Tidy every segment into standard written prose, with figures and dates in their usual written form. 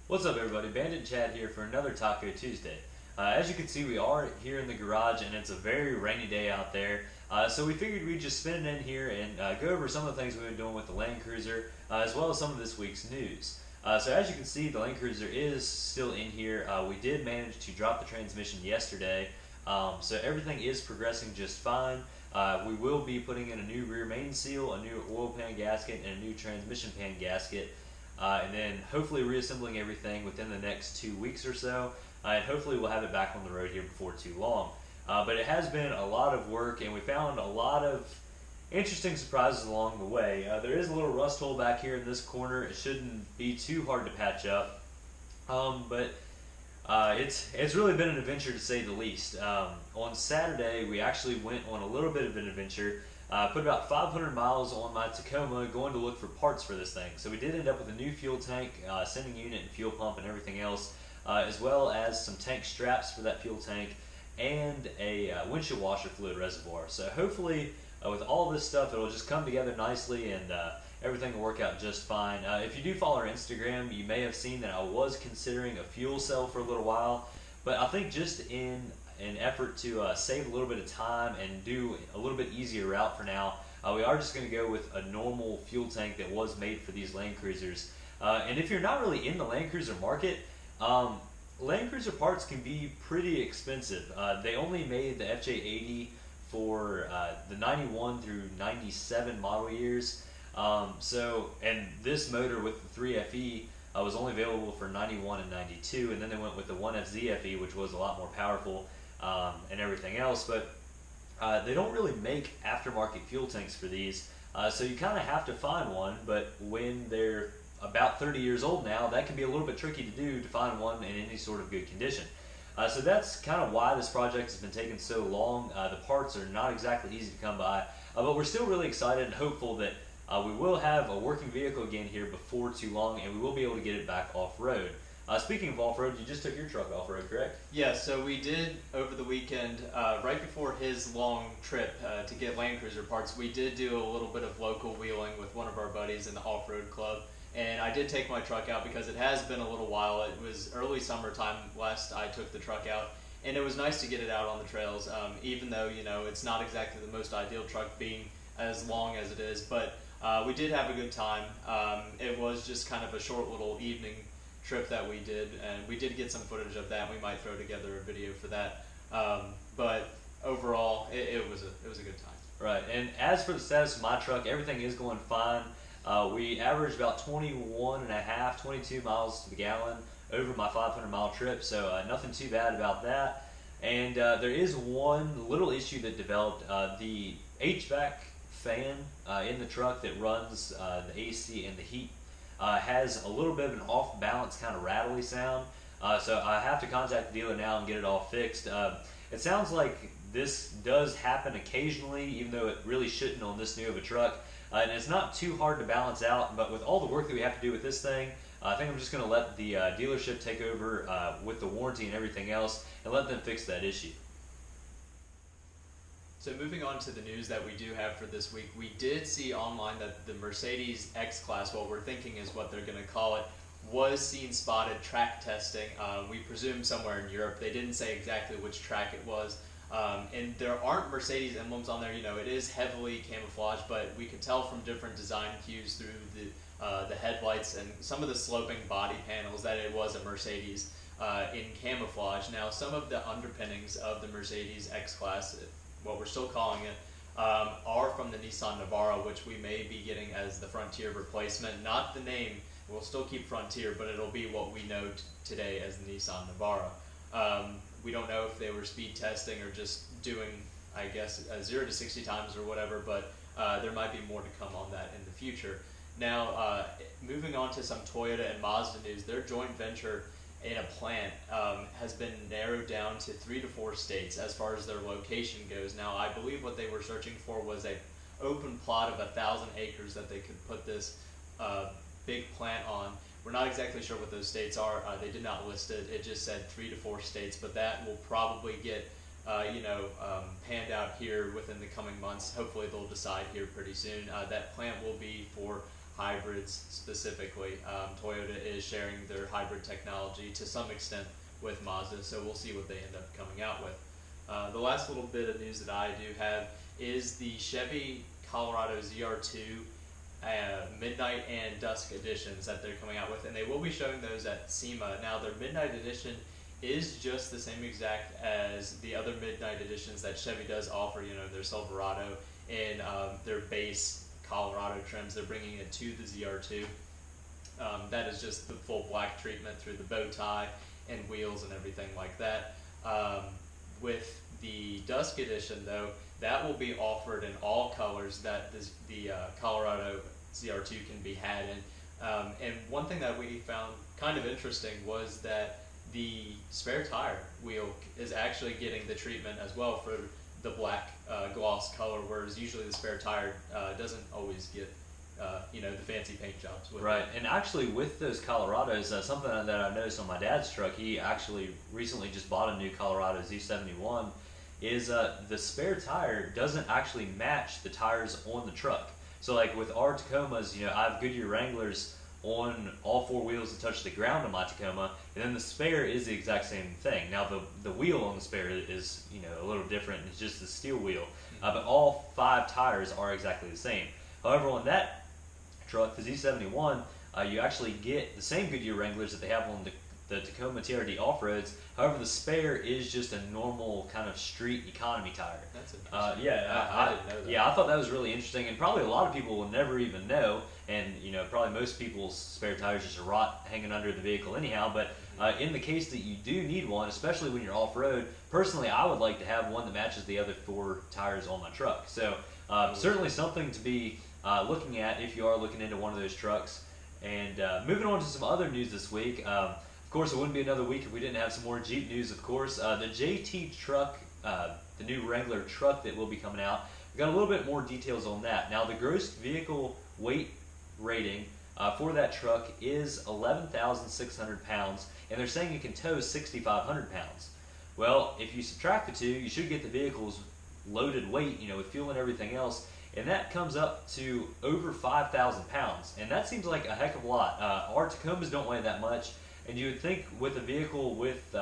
What's up, everybody? Bandit Chad here for another Taco Tuesday. As you can see, we are here in the garage and it's a very rainy day out there. So we figured we'd just spin it in here and go over some of the things we've been doing with the Land Cruiser, as well as some of this week's news. So as you can see, the Land Cruiser is still in here. We did manage to drop the transmission yesterday, so everything is progressing just fine. We will be putting in a new rear main seal, a new oil pan gasket, and a new transmission pan gasket. And then hopefully reassembling everything within the next 2 weeks or so, and hopefully we'll have it back on the road here before too long. But it has been a lot of work, and we found a lot of interesting surprises along the way. There is a little rust hole back here in this corner. It shouldn't be too hard to patch up, but it's really been an adventure to say the least. On Saturday, we actually went on a little bit of an adventure. Put about 500 miles on my Tacoma going to look for parts for this thing. So we did end up with a new fuel tank, sending unit and fuel pump and everything else, as well as some tank straps for that fuel tank and a windshield washer fluid reservoir. So hopefully with all this stuff it'll just come together nicely and everything will work out just fine. If you do follow our Instagram, you may have seen that I was considering a fuel cell for a little while, but I think just in an effort to save a little bit of time and do a little bit easier route for now, we are just going to go with a normal fuel tank that was made for these Land Cruisers. And if you're not really in the Land Cruiser market, Land Cruiser parts can be pretty expensive. They only made the FJ80 for the 91 through 97 model years. And this motor with the 3FE was only available for 91 and 92, and then they went with the 1FZFE, which was a lot more powerful and everything else. But they don't really make aftermarket fuel tanks for these, so you kind of have to find one. But when they're about 30 years old now, that can be a little bit tricky to do, to find one in any sort of good condition. So that's kind of why this project has been taking so long. The parts are not exactly easy to come by, but we're still really excited and hopeful that we will have a working vehicle again here before too long, and we will be able to get it back off-road. Speaking of off-road, you just took your truck off-road, correct? Yeah, so we did over the weekend, right before his long trip to get Land Cruiser parts, we did do a little bit of local wheeling with one of our buddies in the off-road club. And I did take my truck out because it has been a little while. It was early summertime last I took the truck out, and it was nice to get it out on the trails, even though, you know, it's not exactly the most ideal truck being as long as it is. But we did have a good time. It was just kind of a short little evening trip that we did, and we did get some footage of that. We might throw together a video for that, but overall it was a good time. Right. And as for the status of my truck, everything is going fine. We averaged about 22 miles to the gallon over my 500-mile trip, so nothing too bad about that. And there is one little issue that developed. The HVAC fan in the truck that runs the AC and the heat has a little bit of an off-balance kind of rattly sound, so I have to contact the dealer now and get it all fixed. It sounds like this does happen occasionally, even though it really shouldn't on this new of a truck, and it's not too hard to balance out. But with all the work that we have to do with this thing, I think I'm just going to let the dealership take over with the warranty and everything else and let them fix that issue. So moving on to the news that we do have for this week, we did see online that the Mercedes X-Class, what we're thinking is what they're going to call it, was seen spotted track testing. We presume somewhere in Europe. They didn't say exactly which track it was. And there aren't Mercedes emblems on there. You know, it is heavily camouflaged, but we could tell from different design cues through the headlights and some of the sloping body panels that it was a Mercedes in camouflage. Now, some of the underpinnings of the Mercedes X-Class, what we're still calling it, are from the Nissan Navara, which we may be getting as the Frontier replacement. Not the name, we'll still keep Frontier, but it'll be what we know today as the Nissan Navara. We don't know if they were speed testing or just doing, I guess, 0 to 60 times or whatever, but there might be more to come on that in the future. Now, moving on to some Toyota and Mazda news, their joint venture in a plant has been narrowed down to 3 to 4 states as far as their location goes. Now, I believe what they were searching for was an open plot of 1,000 acres that they could put this big plant on. We're not exactly sure what those states are. They did not list it. It just said 3 to 4 states, but that will probably get panned out here within the coming months. Hopefully they'll decide here pretty soon. That plant will be for hybrids specifically. Toyota is sharing their hybrid technology to some extent with Mazda, so we'll see what they end up coming out with. The last little bit of news that I do have is the Chevy Colorado ZR2 Midnight and Dusk editions that they're coming out with, and they will be showing those at SEMA. Now, their Midnight edition is just the same exact as the other Midnight editions that Chevy does offer, you know, their Silverado and their base Colorado trims. They're bringing it to the ZR2. That is just the full black treatment through the bow tie and wheels and everything like that. With the Dusk edition, though, that will be offered in all colors that the Colorado ZR2 can be had in. And one thing that we found kind of interesting was that the spare tire wheel is actually getting the treatment as well for the black gloss color, whereas usually the spare tire doesn't always get you know, the fancy paint jobs with right. it. And actually with those Colorados, something that I noticed on my dad's truck, he actually recently just bought a new Colorado Z71, is the spare tire doesn't actually match the tires on the truck. So like with our Tacomas, you know, I have Goodyear Wranglers on all four wheels that touch the ground on my Tacoma, and then the spare is the exact same thing. Now the wheel on the spare is, you know, a little different. It's just the steel wheel, but all 5 tires are exactly the same. However, on that truck, the Z71, you actually get the same Goodyear Wranglers that they have on the Tacoma TRD off-roads. However, the spare is just a normal kind of street economy tire. That's interesting. Yeah, I didn't know that. Yeah, I thought that was really interesting, and probably a lot of people will never even know. And you know, probably most people's spare tires just rot hanging under the vehicle anyhow. But in the case that you do need one, especially when you're off-road, personally, I would like to have one that matches the other 4 tires on my truck. So certainly something to be looking at if you are looking into one of those trucks. And moving on to some other news this week. Of course, it wouldn't be another week if we didn't have some more Jeep news, of course. The JT truck, the new Wrangler truck that will be coming out, we got a little bit more details on that. Now, the gross vehicle weight rating for that truck is 11,600 pounds, and they're saying it can tow 6,500 pounds. Well, if you subtract the two, you should get the vehicle's loaded weight, you know, with fuel and everything else, and that comes up to over 5,000 pounds, and that seems like a heck of a lot. Our Tacomas don't weigh that much. And you would think with a vehicle with, you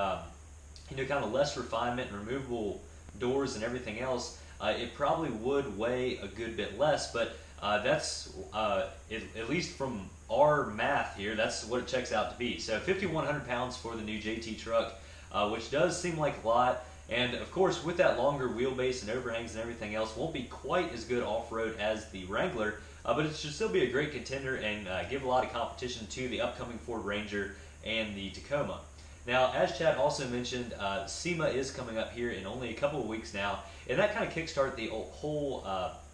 know, kind of less refinement and removable doors and everything else, it probably would weigh a good bit less. But that's, at least from our math here, that's what it checks out to be. So 5,100 pounds for the new JT truck, which does seem like a lot. And of course, with that longer wheelbase and overhangs and everything else, won't be quite as good off-road as the Wrangler, but it should still be a great contender and give a lot of competition to the upcoming Ford Ranger and the Tacoma. Now, as Chad also mentioned, SEMA is coming up here in only a couple of weeks now, and that kind of kickstart the whole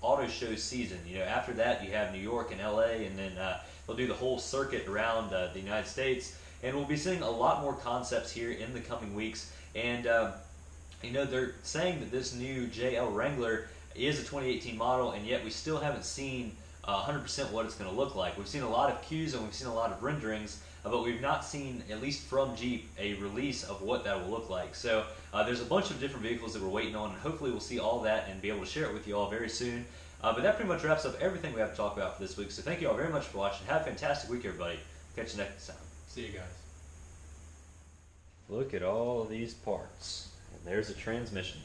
auto show season. You know, after that you have New York and LA, and then they'll do the whole circuit around the United States, and we'll be seeing a lot more concepts here in the coming weeks. And you know, they're saying that this new JL Wrangler is a 2018 model, and yet we still haven't seen 100% what it's going to look like. We've seen a lot of cues and we've seen a lot of renderings, but we've not seen, at least from Jeep, a release of what that will look like. So there's a bunch of different vehicles that we're waiting on, and hopefully we'll see all that and be able to share it with you all very soon. But that pretty much wraps up everything we have to talk about for this week. So thank you all very much for watching. Have a fantastic week, everybody. Catch you next time. See you guys. Look at all these parts. And there's a transmission.